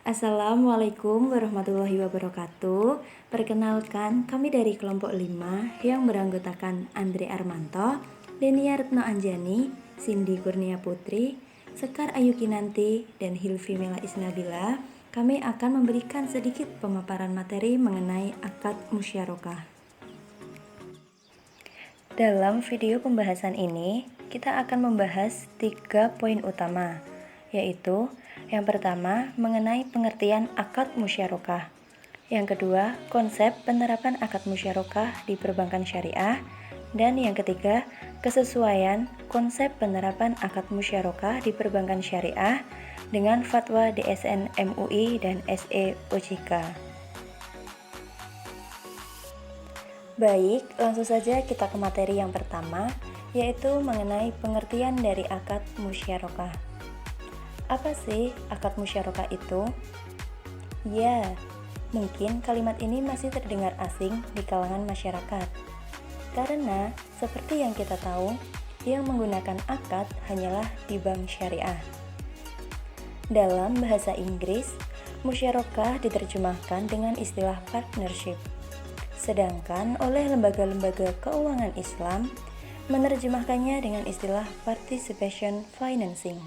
Assalamualaikum warahmatullahi wabarakatuh. Perkenalkan, kami dari kelompok 5 yang beranggotakan Andre Armanto, Denia Retno Anjani, Cindy Kurnia Putri, Sekar Ayu Kinanti, dan Hilvi Mela Isnabila. Kami akan memberikan sedikit pemaparan materi mengenai akad musyarakah. Dalam video pembahasan ini, kita akan membahas 3 poin utama, yaitu yang pertama, mengenai pengertian akad musyarakah. Yang kedua, konsep penerapan akad musyarakah di perbankan syariah. Dan yang ketiga, kesesuaian konsep penerapan akad musyarakah di perbankan syariah dengan fatwa DSN MUI dan SE OJK. Baik, langsung saja kita ke materi yang pertama, yaitu mengenai pengertian dari akad musyarakah. Apa sih akad musyarakah itu? Ya, mungkin kalimat ini masih terdengar asing di kalangan masyarakat. Karena seperti yang kita tahu, yang menggunakan akad hanyalah di bank syariah. Dalam bahasa Inggris, musyarakah diterjemahkan dengan istilah partnership. Sedangkan oleh lembaga-lembaga keuangan Islam menerjemahkannya dengan istilah participation financing.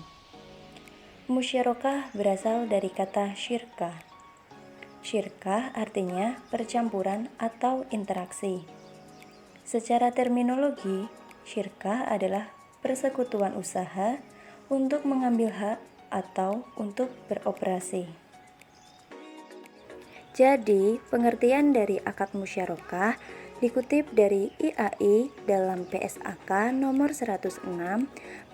Musyarakah berasal dari kata syirkah. Syirkah artinya percampuran atau interaksi. Secara terminologi, syirkah adalah persekutuan usaha untuk mengambil hak atau untuk beroperasi. Jadi, pengertian dari akad musyarakah dikutip dari IAI dalam PSAK nomor 106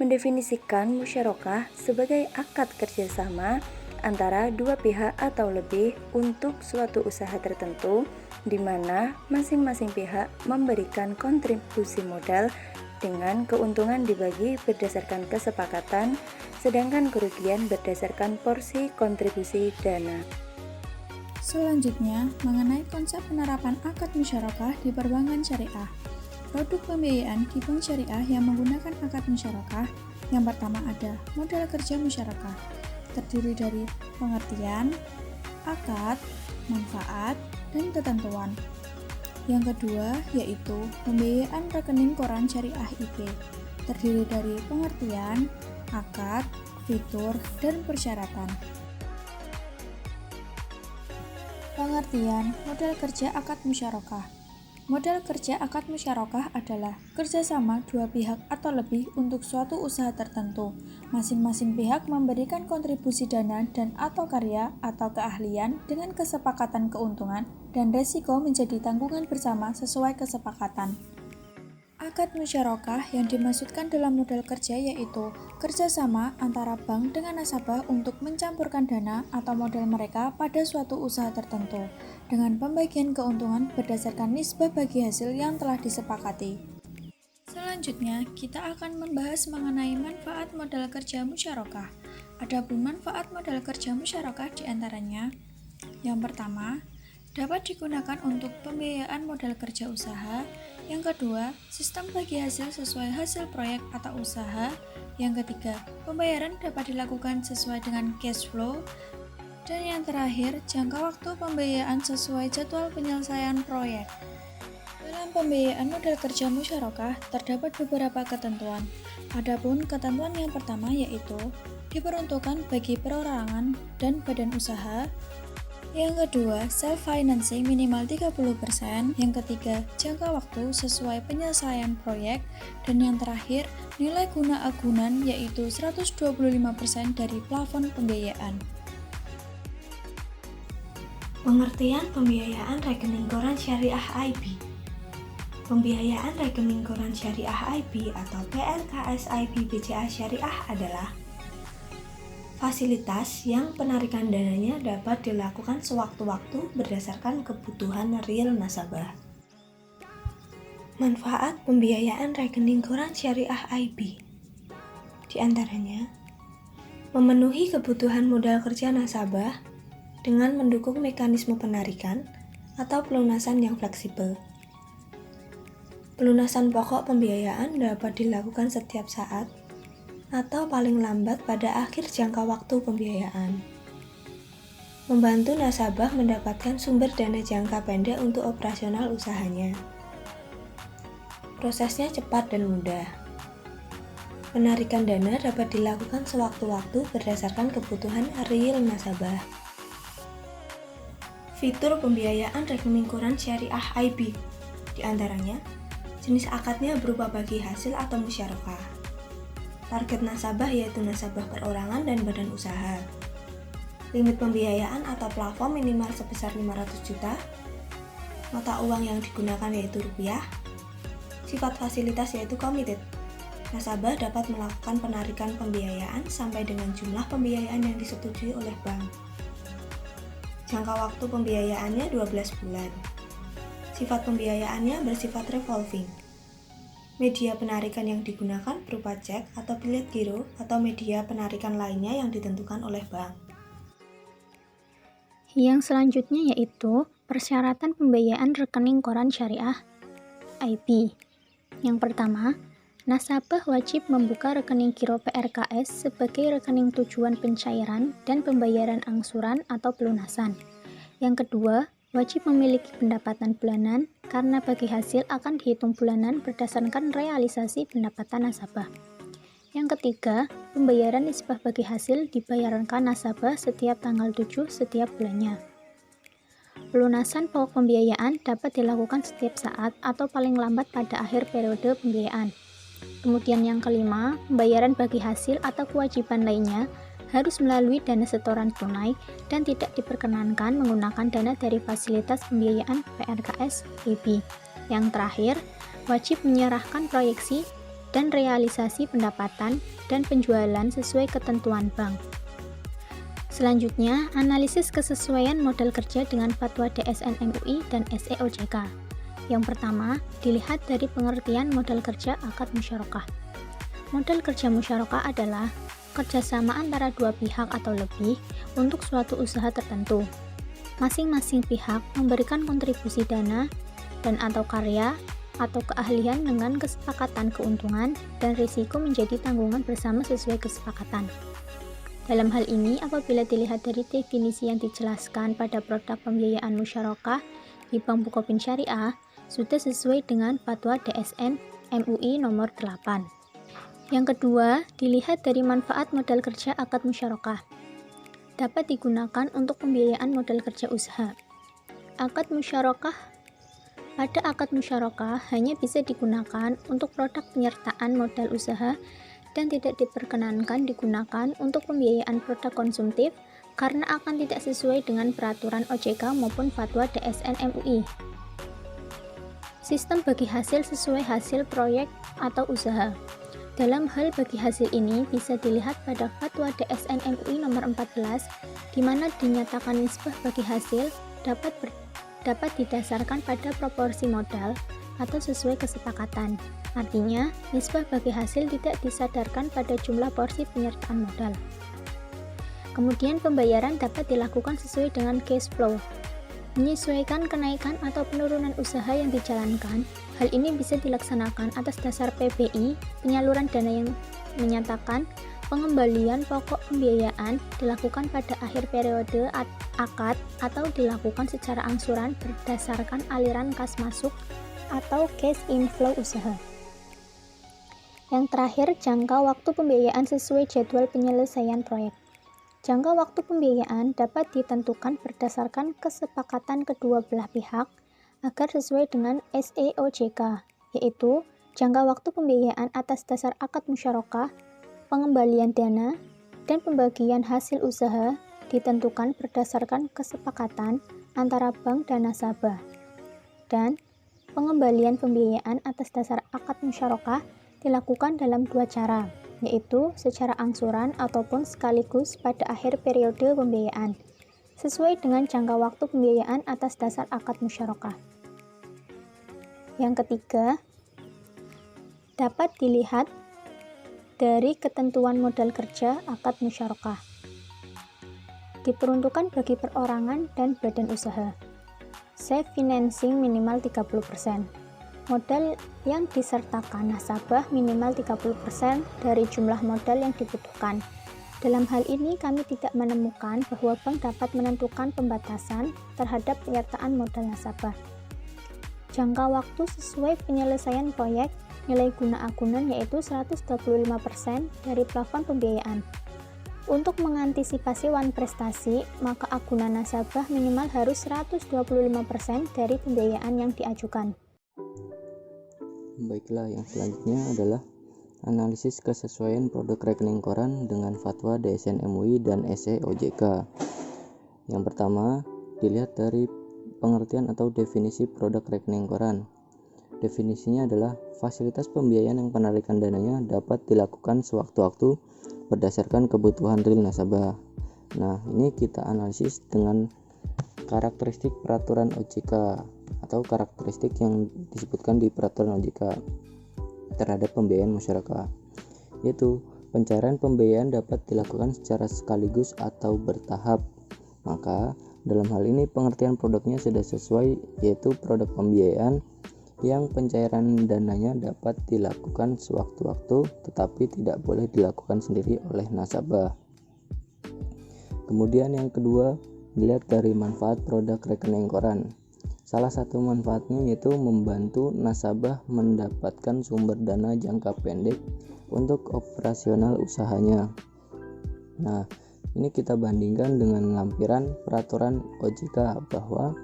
mendefinisikan musyarakah sebagai akad kerjasama antara dua pihak atau lebih untuk suatu usaha tertentu di mana masing-masing pihak memberikan kontribusi modal dengan keuntungan dibagi berdasarkan kesepakatan, sedangkan kerugian berdasarkan porsi kontribusi dana. Selanjutnya, mengenai konsep penerapan akad musyarakah di perbankan syariah. Produk pembiayaan di bank syariah yang menggunakan akad musyarakah, yang pertama ada modal kerja musyarakah, terdiri dari pengertian, akad, manfaat, dan ketentuan. Yang kedua yaitu pembiayaan rekening koran syariah IP, terdiri dari pengertian, akad, fitur, dan persyaratan. Pengertian modal kerja akad musyarakah. Modal kerja akad musyarakah adalah kerjasama dua pihak atau lebih untuk suatu usaha tertentu. Masing-masing pihak memberikan kontribusi dana dan atau karya atau keahlian dengan kesepakatan keuntungan dan resiko menjadi tanggungan bersama sesuai kesepakatan. Akad musyarakah yang dimaksudkan dalam modal kerja yaitu kerjasama antara bank dengan nasabah untuk mencampurkan dana atau modal mereka pada suatu usaha tertentu dengan pembagian keuntungan berdasarkan nisbah bagi hasil yang telah disepakati. Selanjutnya, kita akan membahas mengenai manfaat modal kerja musyarakah. Adapun manfaat modal kerja musyarakah diantaranya, yang pertama, dapat digunakan untuk pembiayaan modal kerja usaha. Yang kedua, sistem bagi hasil sesuai hasil proyek atau usaha. Yang ketiga, pembayaran dapat dilakukan sesuai dengan cash flow. Dan yang terakhir, jangka waktu pembiayaan sesuai jadwal penyelesaian proyek. Dalam pembiayaan modal kerja musyarakah, terdapat beberapa ketentuan. Adapun ketentuan yang pertama yaitu diperuntukkan bagi perorangan dan badan usaha. Yang kedua, self-financing minimal 30%. Yang ketiga, jangka waktu sesuai penyelesaian proyek. Dan yang terakhir, nilai guna agunan yaitu 125% dari plafon pembiayaan. Pengertian pembiayaan rekening koran syariah IB. Pembiayaan rekening koran syariah IB atau PRKS IB BCA Syariah adalah fasilitas yang penarikan dananya dapat dilakukan sewaktu-waktu berdasarkan kebutuhan real nasabah. Manfaat pembiayaan rekening koran syariah IB di antaranya memenuhi kebutuhan modal kerja nasabah dengan mendukung mekanisme penarikan atau pelunasan yang fleksibel. Pelunasan pokok pembiayaan dapat dilakukan setiap saat atau paling lambat pada akhir jangka waktu pembiayaan. Membantu nasabah mendapatkan sumber dana jangka pendek untuk operasional usahanya. Prosesnya cepat dan mudah. Penarikan dana dapat dilakukan sewaktu-waktu berdasarkan kebutuhan real nasabah. Fitur pembiayaan rekening koran syariah IB, di antaranya jenis akadnya berupa bagi hasil atau musyarakah. Target nasabah yaitu nasabah perorangan dan badan usaha. Limit pembiayaan atau plafon minimal sebesar 500 juta. Mata uang yang digunakan yaitu rupiah. Sifat fasilitas yaitu committed. Nasabah dapat melakukan penarikan pembiayaan sampai dengan jumlah pembiayaan yang disetujui oleh bank. Jangka waktu pembiayaannya 12 bulan. Sifat pembiayaannya bersifat revolving. Media penarikan yang digunakan berupa cek atau bilet giro atau media penarikan lainnya yang ditentukan oleh bank. Yang selanjutnya yaitu persyaratan pembiayaan rekening koran syariah IB. Yang pertama, nasabah wajib membuka rekening giro PRKS sebagai rekening tujuan pencairan dan pembayaran angsuran atau pelunasan. Yang kedua, wajib memiliki pendapatan bulanan karena bagi hasil akan dihitung bulanan berdasarkan realisasi pendapatan nasabah. Yang ketiga, pembayaran nisbah bagi hasil dibayarkan nasabah setiap tanggal 7 setiap bulannya. Pelunasan pokok pembiayaan dapat dilakukan setiap saat atau paling lambat pada akhir periode pembiayaan. Kemudian yang kelima, pembayaran bagi hasil atau kewajiban lainnya harus melalui dana setoran tunai dan tidak diperkenankan menggunakan dana dari fasilitas pembiayaan PRKS IB. Yang terakhir, wajib menyerahkan proyeksi dan realisasi pendapatan dan penjualan sesuai ketentuan bank. Selanjutnya, analisis kesesuaian modal kerja dengan fatwa DSN MUI dan SEOJK. Yang pertama, dilihat dari pengertian modal kerja akad musyarakah. Modal kerja musyarakah adalah kerjasama antara dua pihak atau lebih untuk suatu usaha tertentu. Masing-masing pihak memberikan kontribusi dana dan atau karya atau keahlian dengan kesepakatan keuntungan dan risiko menjadi tanggungan bersama sesuai kesepakatan. Dalam hal ini, apabila dilihat dari definisi yang dijelaskan pada produk pembiayaan musyarakah di Bank Bukopin Syariah, sudah sesuai dengan fatwa DSN MUI nomor 8. Yang kedua, dilihat dari manfaat modal kerja akad musyarakah. Dapat digunakan untuk pembiayaan modal kerja usaha. Pada akad musyarakah hanya bisa digunakan untuk produk penyertaan modal usaha dan tidak diperkenankan digunakan untuk pembiayaan produk konsumtif karena akan tidak sesuai dengan peraturan OJK maupun fatwa DSN MUI. Sistem bagi hasil sesuai hasil proyek atau usaha. Dalam hal bagi hasil ini bisa dilihat pada fatwa DSN MUI nomor 14 di mana dinyatakan nisbah bagi hasil dapat didasarkan pada proporsi modal atau sesuai kesepakatan. Artinya, nisbah bagi hasil tidak disadarkan pada jumlah porsi penyertaan modal. Kemudian pembayaran dapat dilakukan sesuai dengan cash flow. Menyesuaikan kenaikan atau penurunan usaha yang dijalankan, hal ini bisa dilaksanakan atas dasar PBI, penyaluran dana yang menyatakan pengembalian pokok pembiayaan dilakukan pada akhir periode akad atau dilakukan secara angsuran berdasarkan aliran kas masuk atau cash inflow usaha. Yang terakhir, jangka waktu pembiayaan sesuai jadwal penyelesaian proyek. Jangka waktu pembiayaan dapat ditentukan berdasarkan kesepakatan kedua belah pihak agar sesuai dengan SEOJK, yaitu jangka waktu pembiayaan atas dasar akad musyarakah, pengembalian dana, dan pembagian hasil usaha ditentukan berdasarkan kesepakatan antara bank dan nasabah. Dan pengembalian pembiayaan atas dasar akad musyarakah dilakukan dalam dua cara, yaitu secara angsuran ataupun sekaligus pada akhir periode pembiayaan, sesuai dengan jangka waktu pembiayaan atas dasar akad musyarakah. Yang ketiga, dapat dilihat dari ketentuan modal kerja akad musyarakah. Diperuntukkan bagi perorangan dan badan usaha. Self financing minimal 30%. modal yang disertakan nasabah minimal 30% dari jumlah modal yang dibutuhkan. Dalam hal ini kami tidak menemukan bahwa bank dapat menentukan pembatasan terhadap penyertaan modal nasabah. Jangka waktu sesuai penyelesaian proyek, nilai guna agunan yaitu 125% dari plafon pembiayaan. Untuk mengantisipasi wan prestasi, maka agunan nasabah minimal harus 125% dari pembiayaan yang diajukan. Baiklah, yang selanjutnya adalah analisis kesesuaian produk rekening koran dengan fatwa DSN MUI dan SE OJK. Yang pertama, dilihat dari pengertian atau definisi produk rekening koran. Definisinya adalah fasilitas pembiayaan yang penarikan dananya dapat dilakukan sewaktu-waktu berdasarkan kebutuhan real nasabah. Nah, ini kita analisis dengan karakteristik peraturan OJK atau karakteristik yang disebutkan di peraturan OJK terhadap pembiayaan musyarakah, yaitu pencairan pembiayaan dapat dilakukan secara sekaligus atau bertahap. Maka dalam hal ini pengertian produknya sudah sesuai, yaitu produk pembiayaan yang pencairan dananya dapat dilakukan sewaktu-waktu tetapi tidak boleh dilakukan sendiri oleh nasabah. Kemudian yang kedua, dilihat dari manfaat produk rekening koran. Salah satu manfaatnya yaitu membantu nasabah mendapatkan sumber dana jangka pendek untuk operasional usahanya. Nah, ini kita bandingkan dengan lampiran peraturan OJK bahwa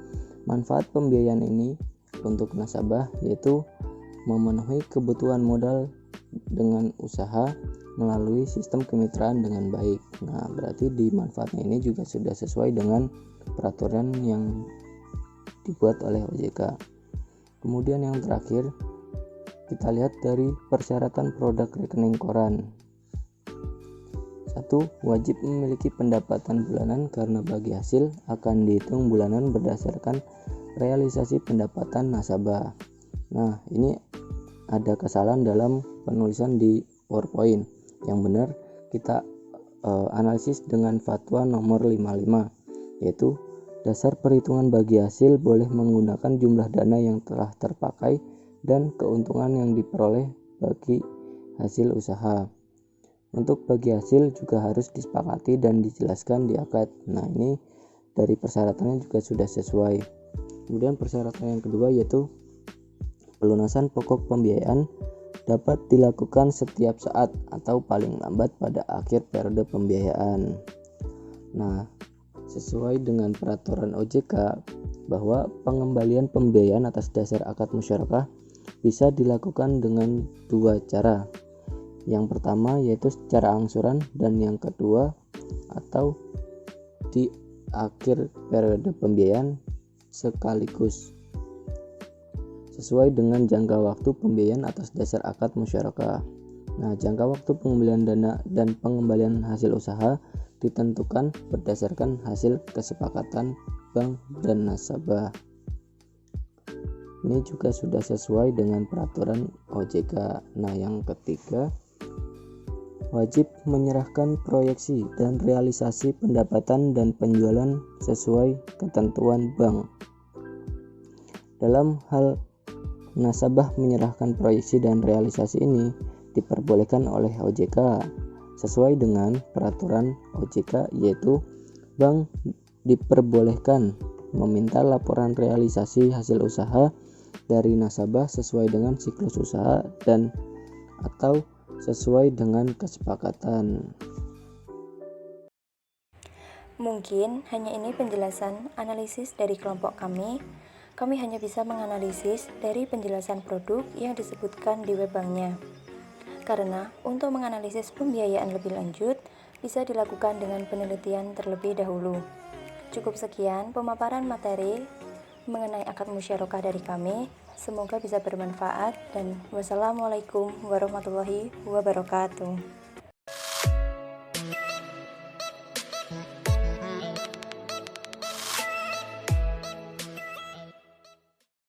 manfaat pembiayaan ini untuk nasabah yaitu memenuhi kebutuhan modal dengan usaha melalui sistem kemitraan dengan baik. Nah, berarti di manfaatnya ini juga sudah sesuai dengan peraturan yang dibuat oleh OJK. Kemudian yang terakhir, kita lihat dari persyaratan produk rekening koran. 1. Wajib memiliki pendapatan bulanan karena bagi hasil akan dihitung bulanan berdasarkan realisasi pendapatan nasabah. Nah, ini ada kesalahan dalam penulisan di PowerPoint. Yang benar kita analisis dengan fatwa nomor 55, yaitu dasar perhitungan bagi hasil boleh menggunakan jumlah dana yang telah terpakai dan keuntungan yang diperoleh bagi hasil usaha. Untuk bagi hasil juga harus disepakati dan dijelaskan di akad. Nah, ini dari persyaratannya juga sudah sesuai. Kemudian persyaratan yang kedua yaitu pelunasan pokok pembiayaan dapat dilakukan setiap saat atau paling lambat pada akhir periode pembiayaan. Nah, sesuai dengan peraturan OJK bahwa pengembalian pembiayaan atas dasar akad musyarakah bisa dilakukan dengan dua cara. Yang pertama yaitu secara angsuran dan yang kedua atau di akhir periode pembiayaan sekaligus sesuai dengan jangka waktu pembiayaan atas dasar akad musyarakah. Nah, jangka waktu pengembalian dana dan pengembalian hasil usaha ditentukan berdasarkan hasil kesepakatan bank dan nasabah. Ini juga sudah sesuai dengan peraturan OJK. Nah, yang ketiga, wajib menyerahkan proyeksi dan realisasi pendapatan dan penjualan sesuai ketentuan bank. Dalam hal nasabah menyerahkan proyeksi dan realisasi ini diperbolehkan oleh OJK sesuai dengan peraturan OJK, yaitu bank diperbolehkan meminta laporan realisasi hasil usaha dari nasabah sesuai dengan siklus usaha dan atau sesuai dengan kesepakatan. Mungkin hanya ini penjelasan analisis dari kelompok kami. Kami hanya bisa menganalisis dari penjelasan produk yang disebutkan di web banknya. Karena untuk menganalisis pembiayaan lebih lanjut bisa dilakukan dengan penelitian terlebih dahulu. Cukup sekian pemaparan materi mengenai akad musyarakah dari kami. Semoga bisa bermanfaat dan wassalamualaikum warahmatullahi wabarakatuh.